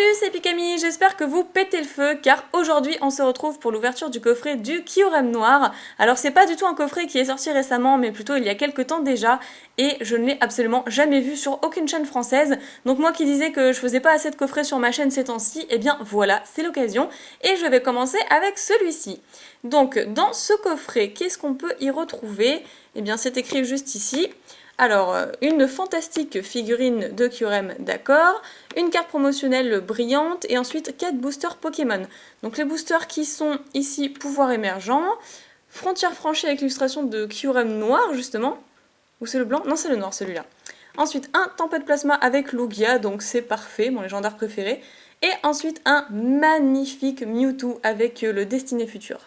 Salut, c'est Pikami, j'espère que vous pétez le feu car aujourd'hui on se retrouve pour l'ouverture du coffret du Kyurem Noir. Alors c'est pas du tout un coffret qui est sorti récemment mais plutôt il y a quelques temps déjà et je ne l'ai absolument jamais vu sur aucune chaîne française. Donc moi qui disais que je faisais pas assez de coffrets sur ma chaîne ces temps-ci, et bien voilà, c'est l'occasion et je vais commencer avec celui-ci. Donc dans ce coffret, qu'est-ce qu'on peut y retrouver? Eh bien c'est écrit juste ici. Alors, une fantastique figurine de Kyurem, d'accord, une carte promotionnelle brillante et ensuite 4 boosters Pokémon. Donc les boosters qui sont ici pouvoir émergent, frontière franchie avec l'illustration de Kyurem noir justement, ou c'est le blanc? Non, c'est le noir celui-là. Ensuite un tempête plasma avec Lugia, donc c'est parfait, mon légendaire préféré. Et ensuite un magnifique Mewtwo avec le Destiné Futur.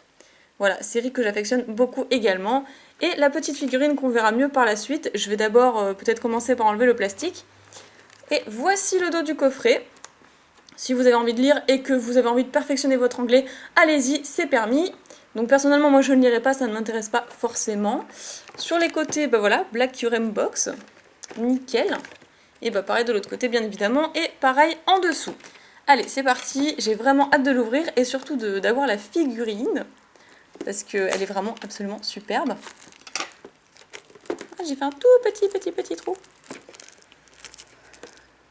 Voilà, série que j'affectionne beaucoup également. Et la petite figurine qu'on verra mieux par la suite, je vais d'abord peut-être commencer par enlever le plastique. Et voici le dos du coffret. Si vous avez envie de lire et que vous avez envie de perfectionner votre anglais, allez-y, c'est permis. Donc personnellement, moi je ne lirai pas, ça ne m'intéresse pas forcément. Sur les côtés, bah voilà, Black Kyurem Box, nickel. Et bah pareil de l'autre côté, bien évidemment, et pareil en dessous. Allez, c'est parti, j'ai vraiment hâte de l'ouvrir et surtout d'avoir la figurine. Parce qu'elle est vraiment absolument superbe. Ah, j'ai fait un tout petit trou.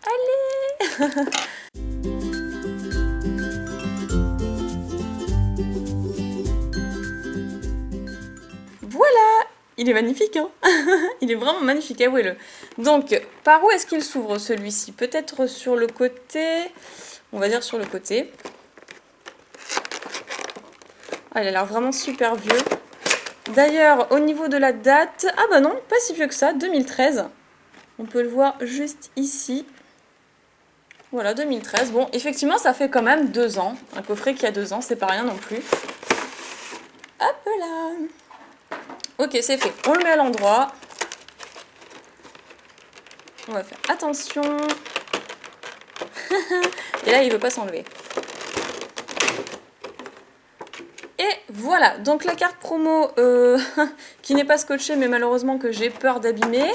Allez. Voilà. Il est magnifique, hein. Il est vraiment magnifique, avouez-le. Donc, par où est-ce qu'il s'ouvre celui-ci? Peut-être sur le côté... On va dire sur le côté. Ah, il a l'air vraiment super vieux. D'ailleurs, au niveau de la date... Ah bah non, pas si vieux que ça, 2013. On peut le voir juste ici. Voilà, 2013. Bon, effectivement, ça fait quand même 2 ans. Un coffret qui a 2 ans, c'est pas rien non plus. Hop là. Ok, c'est fait. On le met à l'endroit. On va faire attention. Et là, il veut pas s'enlever. Et voilà, donc la carte promo qui n'est pas scotchée, mais malheureusement que j'ai peur d'abîmer.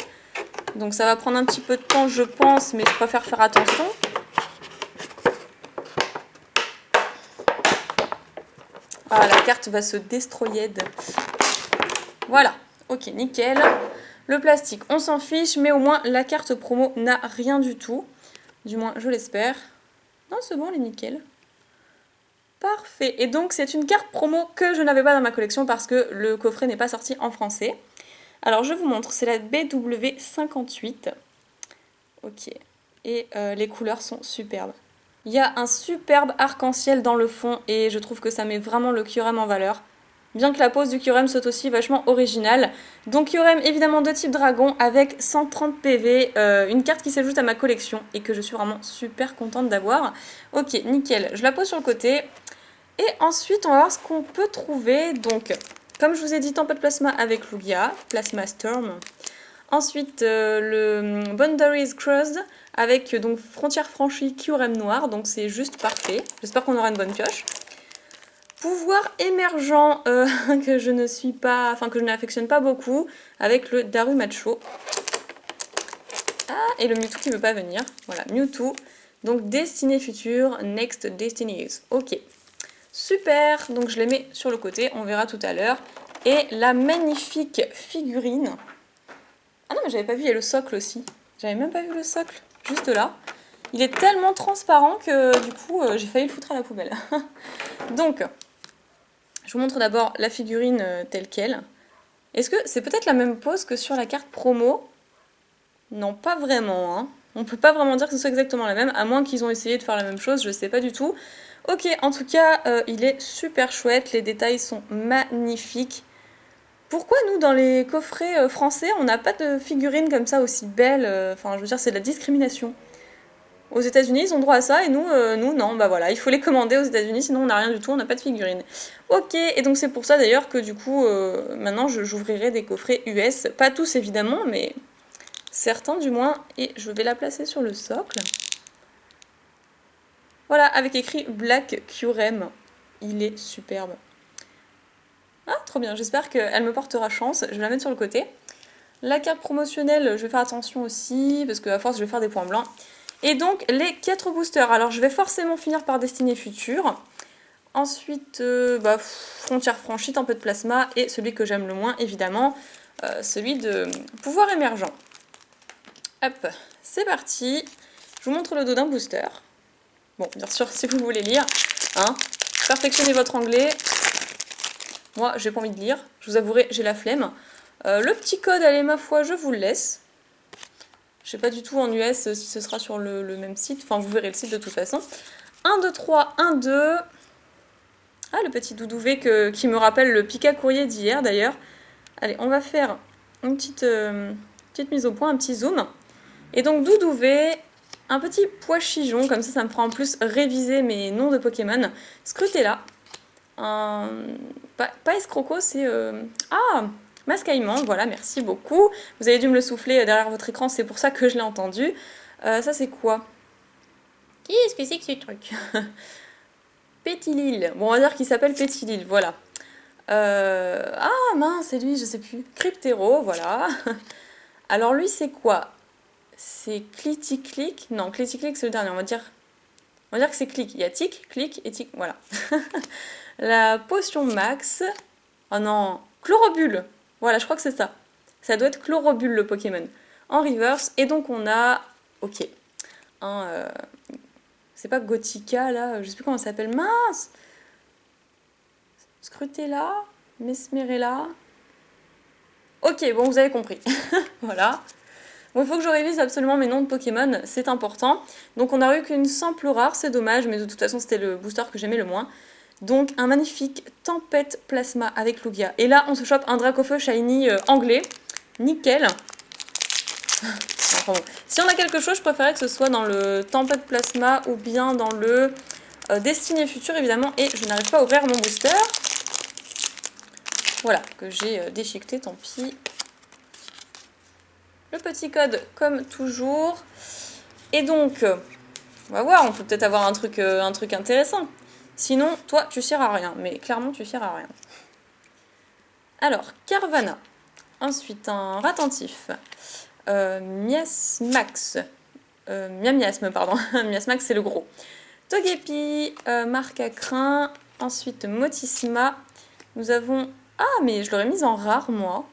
Donc ça va prendre un petit peu de temps, je pense, mais je préfère faire attention. Ah, la carte va se destroyer. Voilà, ok, nickel. Le plastique, on s'en fiche, mais au moins la carte promo n'a rien du tout. Du moins, je l'espère. Non, c'est bon, elle est nickel. Parfait. Et donc, c'est une carte promo que je n'avais pas dans ma collection parce que le coffret n'est pas sorti en français. Alors, je vous montre, c'est la BW58. Ok. Et les couleurs sont superbes. Il y a un superbe arc-en-ciel dans le fond et je trouve que ça met vraiment le Kyurem en valeur. Bien que la pose du Kyurem soit aussi vachement originale. Donc Kyurem évidemment de type dragon avec 130 PV, une carte qui s'ajoute à ma collection et que je suis vraiment super contente d'avoir. Ok, nickel, je la pose sur le côté. Et ensuite on va voir ce qu'on peut trouver. Donc, comme je vous ai dit, tempête plasma avec Lugia, Plasma Storm. Ensuite, le Boundaries Crossed avec donc frontière franchie Kyurem noir, donc c'est juste parfait. J'espère qu'on aura une bonne pioche. Pouvoir émergent que je ne suis pas, enfin que je n'affectionne pas beaucoup, avec le Darumacho. Ah, et le Mewtwo qui ne veut pas venir. Voilà, Mewtwo. Donc Destiné Futur, Next Destinies. Ok. Super, donc je les mets sur le côté, on verra tout à l'heure. Et la magnifique figurine. Ah non, mais j'avais pas vu, il y a le socle aussi. J'avais même pas vu le socle, juste là. Il est tellement transparent que du coup, j'ai failli le foutre à la poubelle. Donc, je vous montre d'abord la figurine telle qu'elle. Est-ce que c'est peut-être la même pose que sur la carte promo? Non, pas vraiment. Hein. On peut pas vraiment dire que ce soit exactement la même, à moins qu'ils ont essayé de faire la même chose, je sais pas du tout. Ok, en tout cas, il est super chouette, les détails sont magnifiques. Pourquoi nous, dans les coffrets français, on n'a pas de figurines comme ça aussi belles? Enfin, je veux dire, c'est de la discrimination. Aux États-Unis, ils ont droit à ça, et nous, non. Bah voilà, il faut les commander aux États-Unis, sinon on n'a rien du tout, on n'a pas de figurines. Ok, et donc c'est pour ça d'ailleurs que du coup, maintenant, j'ouvrirai des coffrets US. Pas tous, évidemment, mais certains du moins. Et je vais la placer sur le socle. Voilà, avec écrit Black Kyurem. Il est superbe. Ah, trop bien, j'espère qu'elle me portera chance. Je vais la mettre sur le côté. La carte promotionnelle, je vais faire attention aussi, parce qu'à force, je vais faire des points blancs. Et donc les 4 boosters. Alors je vais forcément finir par Destinée Future. Ensuite, Frontière franchie, Tempête Plasma. Et celui que j'aime le moins, évidemment, celui de Pouvoir émergent. Hop, c'est parti. Je vous montre le dos d'un booster. Bon, bien sûr, si vous voulez lire, hein, perfectionnez votre anglais. Moi, j'ai pas envie de lire. Je vous avouerai, j'ai la flemme. Le petit code, allez, ma foi, je vous le laisse. Je sais pas du tout en US si ce sera sur le même site. Enfin, vous verrez le site de toute façon. 1, 2, 3, 1, 2. Ah, le petit Doudou V qui me rappelle le Pika Courrier d'hier, d'ailleurs. Allez, on va faire une petite mise au point, un petit zoom. Et donc, Doudou V, un petit pois chigeon. Comme ça me fera en plus réviser mes noms de Pokémon. Scrutella. Pas escroco, c'est... Mascaillement, voilà, merci beaucoup. Vous avez dû me le souffler derrière votre écran, c'est pour ça que je l'ai entendu. Ça, c'est quoi? Qu'est-ce que c'est que ce truc? Pétilil. Bon, on va dire qu'il s'appelle Pétilil, voilà. Mince, c'est lui, je sais plus. Cryptero, voilà. Alors, lui, c'est quoi? C'est Clitic-Clic. Non, Clitic-Clic, c'est le dernier, on va dire que c'est Clic. Il y a Tic, Clic et Tic, voilà. La potion max. Oh non, Chlorobule. Voilà, je crois que c'est ça. Ça doit être Chlorobule le Pokémon. En reverse. Et donc on a... Ok. C'est pas Gothica là, je sais plus comment ça s'appelle. Mince. Scrutella. Mesmerella. Ok, bon, vous avez compris. Voilà. Bon, il faut que je révise absolument mes noms de Pokémon, c'est important. Donc on n'a eu qu'une simple rare, c'est dommage, mais de toute façon c'était le booster que j'aimais le moins. Donc un magnifique Tempête Plasma avec Lugia. Et là on se chope un Dracofeu Shiny anglais. Nickel. Enfin, bon. Si on a quelque chose, je préférais que ce soit dans le Tempête Plasma ou bien dans le Destinée Future évidemment. Et je n'arrive pas à ouvrir mon booster. Voilà, que j'ai déchiqueté, tant pis. Le petit code comme toujours. Et donc, on va voir, on peut peut-être avoir un truc intéressant. Sinon, toi, tu sers à rien. Mais clairement, tu sers à rien. Alors, Carvana. Ensuite, un Ratentif. Miasmax. Miasme, pardon. Miasmax, c'est le gros. Togepi. Marcacrin. Ensuite, Motisma. Nous avons... Ah, mais je l'aurais mise en rare, moi.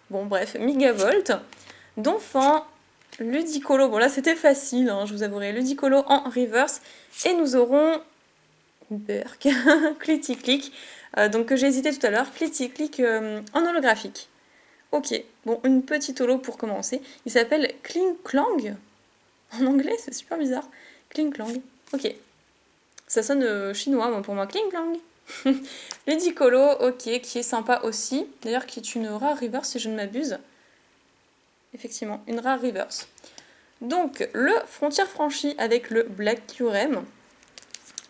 Bon, bref. Migavolt. Donphan. Ludicolo. Bon, là, c'était facile, hein, je vous avouerai. Ludicolo en reverse. Et nous aurons... Burk, Clitic-Clic, donc que j'ai hésité tout à l'heure, Clitic-Clic en holographique. Ok, bon, une petite holo pour commencer. Il s'appelle Kling-Klang. En anglais, c'est super bizarre. Kling-Klang. Ok. Ça sonne chinois, pour moi. Kling-Klang. Ludicolo, ok, qui est sympa aussi. D'ailleurs, qui est une rare reverse, si je ne m'abuse. Effectivement, une rare reverse. Donc, le Frontière franchie avec le Black Kyurem.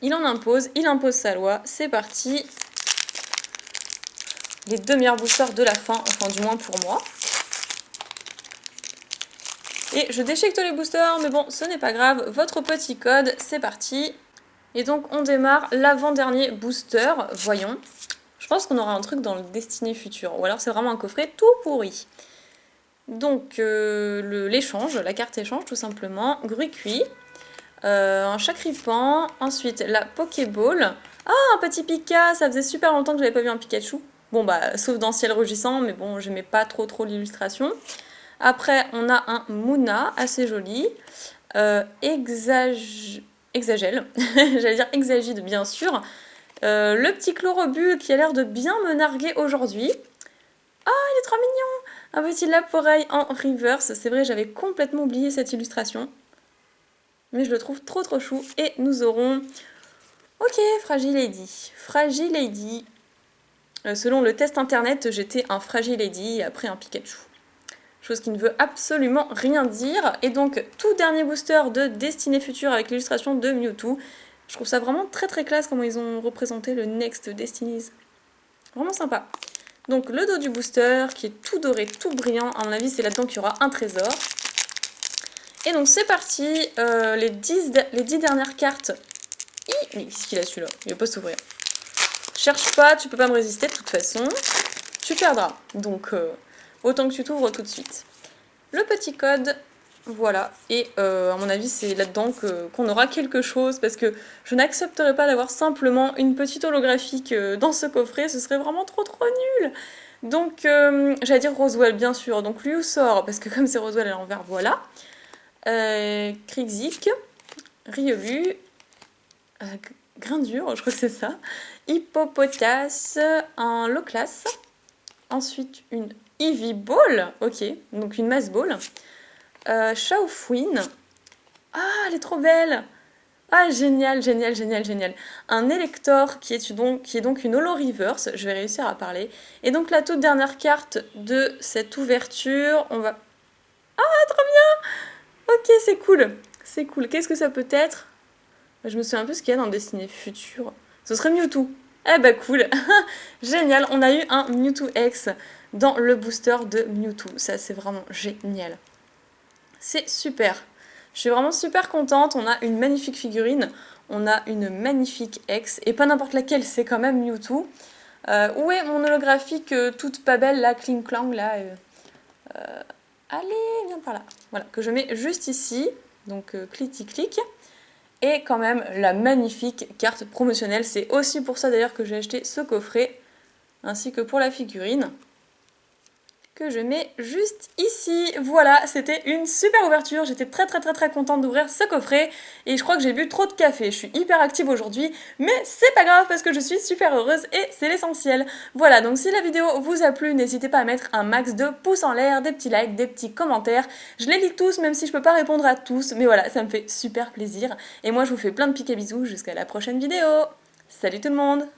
Il impose sa loi, c'est parti. Les 2 meilleurs boosters de la fin, enfin du moins pour moi. Et je déchiquete les boosters, mais bon, ce n'est pas grave. Votre petit code, c'est parti. Et donc on démarre l'avant-dernier booster, voyons. Je pense qu'on aura un truc dans le Destinée Future, ou alors c'est vraiment un coffret tout pourri. Donc l'échange, la carte échange tout simplement, Gruicui. Un Chakripan, ensuite la Pokéball. Ah, un petit Pika, ça faisait super longtemps que j'avais pas vu un Pikachu. Bon bah, sauf dans Ciel Rugissant, mais bon, j'aimais pas trop l'illustration. Après, on a un Munna, assez joli. Exagel, j'allais dire Exagide, bien sûr. Le petit Chlorobule qui a l'air de bien me narguer aujourd'hui. Ah, il est trop mignon! Un petit Laporeille en reverse. C'est vrai, j'avais complètement oublié cette illustration. Mais je le trouve trop chou. Et nous aurons... Ok, Fragile Lady. Fragile Lady. Selon le test internet, j'étais un Fragile Lady et après un Pikachu. Chose qui ne veut absolument rien dire. Et donc, tout dernier booster de Destinée Future avec l'illustration de Mewtwo. Je trouve ça vraiment très classe comment ils ont représenté le Next Destinies. Vraiment sympa. Donc, le dos du booster qui est tout doré, tout brillant. À mon avis, c'est là-dedans qu'il y aura un trésor. Et donc c'est parti, les 10 dernières cartes. Mais qu'est-ce qu'il a celui-là? Il va pas s'ouvrir. Cherche pas, tu peux pas me résister de toute façon. Tu perdras. Donc autant que tu t'ouvres tout de suite. Le petit code, Voilà, et à mon avis c'est là-dedans qu'on aura quelque chose, parce que je n'accepterai pas d'avoir simplement une petite holographique dans ce coffret, ce serait vraiment trop nul. Donc j'allais dire Roswell bien sûr, donc lui sort, parce que comme c'est Roswell à l'envers, voilà. Krixik, Riolu, Grindure, je crois que c'est ça, Hippopotas, un Loclas, ensuite une Eevee Ball, ok, donc une Mass Ball. Shaofuin. Ah, elle est trop belle! Ah, génial, génial, génial, génial. Un Elector qui est donc une Holo Reverse. Je vais réussir à parler. Et donc, la toute dernière carte de cette ouverture, on va... Ah, trop bien! Ok, c'est cool. C'est cool. Qu'est-ce que ça peut être? Je me souviens un peu ce qu'il y a dans Destinée Future. Ce serait Mewtwo. Eh bah cool. Génial, on a eu un Mewtwo X dans le booster de Mewtwo. Ça, c'est vraiment génial. C'est super. Je suis vraiment super contente. On a une magnifique figurine. On a une magnifique ex. Et pas n'importe laquelle, c'est quand même Mewtwo. Où est mon holographique toute pas belle, là, Kling Klang, là allez, viens par là. Voilà, que je mets juste ici. Donc, clic. Et quand même, la magnifique carte promotionnelle. C'est aussi pour ça, d'ailleurs, que j'ai acheté ce coffret. Ainsi que pour la figurine. Que je mets juste ici. Voilà, c'était une super ouverture. J'étais très contente d'ouvrir ce coffret. Et je crois que j'ai bu trop de café. Je suis hyper active aujourd'hui. Mais c'est pas grave parce que je suis super heureuse et c'est l'essentiel. Voilà, donc si la vidéo vous a plu, n'hésitez pas à mettre un max de pouces en l'air, des petits likes, des petits commentaires. Je les lis tous, même si je peux pas répondre à tous. Mais voilà, ça me fait super plaisir. Et moi, je vous fais plein de pics et bisous. Jusqu'à la prochaine vidéo. Salut tout le monde!